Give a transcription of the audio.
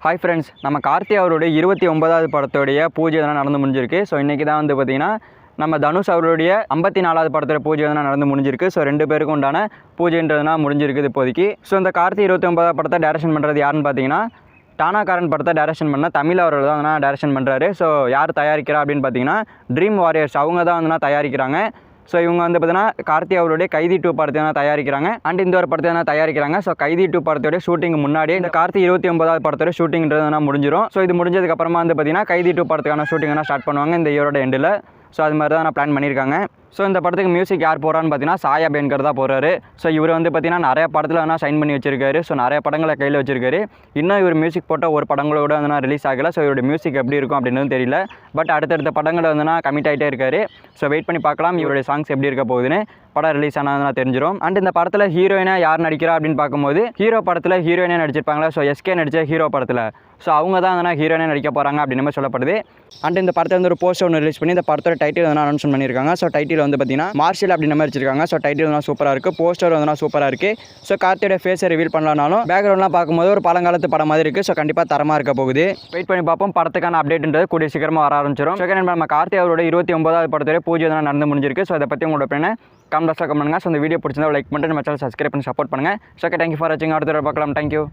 Hi friends, நம்ம கார்த்தி அவருடைய 29வது படத்தோடைய பூஜை எதனா நடந்து முடிஞ்சிருக்கு. ஸோ இன்றைக்கி தான் வந்து பார்த்திங்கன்னா நம்ம தனுஷ் அவருடைய 54வது படத்தோட பூஜை எதனா நடந்து முடிஞ்சிருக்கு. ஸோ 2 பேருக்கும் உண்டான பூஜைன்றதுனா முடிஞ்சிருக்குது இப்போதைக்கு. ஸோ இந்த கார்த்தி 29வது படத்தை டைரக்ஷன் பண்ணுறது யாருன்னு பார்த்தீங்கன்னா டானாகாரன் படத்தை டைரக்ஷன் பண்ண தமிழ் அவர்கள் தான் வந்து டைரக்ஷன் பண்ணுறாரு. ஸோ யார் தயாரிக்கிறா அப்படின்னு பார்த்தீங்கன்னா ட்ரீம் வாரியர்ஸ் அவங்க தான் வந்து தயாரிக்கிறாங்க. ஸோ இவங்க வந்து பார்த்தீங்கன்னா கார்த்தி அவருடைய கைதி 2 படத்தை தான் தயாரிக்கிறாங்க அண்ட் இந்த ஒரு படத்தை தான் தயாரிக்கிறாங்க. ஸோ கைதி 2 படத்தோட ஷூட்டிங் முன்னாடி இந்த கார்த்தி 29வது படத்தோட ஷூட்டிங்கிறது முடிஞ்சிடும். ஸோ இது முடிஞ்சதுக்கப்புறமா வந்து பார்த்தீங்கன்னா கைதி 2 படத்துக்கான ஷூட்டிங்னா ஸ்டார்ட் பண்ணுவாங்க இந்த இயரோட எண்டில். ஸோ அது மாதிரி தான் பிளான் பண்ணியிருக்காங்க. ஸோ இந்த படத்துக்கு மியூசிக் யார் போகிறான்னு பார்த்தீங்கன்னா சாயா பேன்கர் தான் போகிறாரு. ஸோ இவர் வந்து பார்த்தீங்கன்னா நிறைய படத்தில் வந்து சைன் பண்ணி வச்சிருக்காரு. ஸோ நிறைய படங்களை கையில் வச்சிருக்காரு. இன்னும் இவர் மியூசிக் போட்ட ஒரு படங்களோட வந்து ரிலீஸ் ஆகலை. ஸோ இவருடைய மியூசிக் எப்படி இருக்கும் அப்படின்னு தெரியல. பட் அடுத்தடுத்த படங்களை வந்து கமிட் ஆகிட்டே இருக்காரு. ஸோ வெயிட் பண்ணி பார்க்கலாம் இவருடைய சாங்ஸ் எப்படி இருக்க போகுதுன்னு. படம் ரிலீஸ் ஆனால் தெரிஞ்சிடும். அண்ட் இந்த படத்தில் ஹீரோயினாக யார் நடிக்கிறா அப்படின்னு பார்க்கும்போது ஹீரோ படத்தில் ஹீரோயினாக நடிச்சிருப்பாங்களா. ஸோ எஸ்கே நடித்த ஹீரோ படத்தில் ஸோ அவங்க தான் வந்து ஹீரோயினாக நடிக்க போகிறாங்க அப்படின்னு மாதிரி சொல்லப்படுது. அண்ட் இந்த படத்தை வந்து ஒரு போஸ்டர் ஒன்று ரிலீஸ் பண்ணி இந்த படத்தோட டைட்டில் வந்து அனௌன்ஸ் பண்ணியிருக்காங்க. ஸோ டைட்டில் வந்து பார்த்தீங்கன்னா மார்ஷல் அப்படின்னு மாதிரி வச்சிருக்காங்க. ஸோ டைட்டில் வந்து சூப்பராக இருக்குது, போஸ்டர் வந்து சூப்பராக இருக்குது. ஸோ கார்த்தியோட ஃபேஸை ரிவீல் பண்ணலனாலும் பேக்ரவுண்ட்லாம் பார்க்கும்போது ஒரு பழங்காலத்து படம் மாதிரி இருக்குது. ஸோ கண்டிப்பாக தரமாக இருக்க போகுது. வெயிட் பண்ணி பார்ப்போம். படத்துக்கான அப்டேட்ன்றது கூடிய சீக்கிரமாக வர ஆரம்பிச்சிடும். செகண்ட் நம்ம கார்த்தி அவரோட 29வது படத்தோட பூஜை தான் நடந்து முடிஞ்சிருக்கு. ஸோ அதை பற்றி உங்களோட பின்ன கமெண்ட் பாக்ஸில் கமெண்ட் பண்ணுங்கள். ஸோ இந்த வீடியோ பிடிச்சிருந்தா லைக் பண்ணிட்டு நம்ம சேனல் சப்ஸ்கிரைப் பண்ணி சப்போர்ட் பண்ணுங்கள். ஸோ ஓகே, தேங்க்யூ ஃபார் வாட்சிங். அடுத்த பார்க்கலாம். தேங்க்யூ.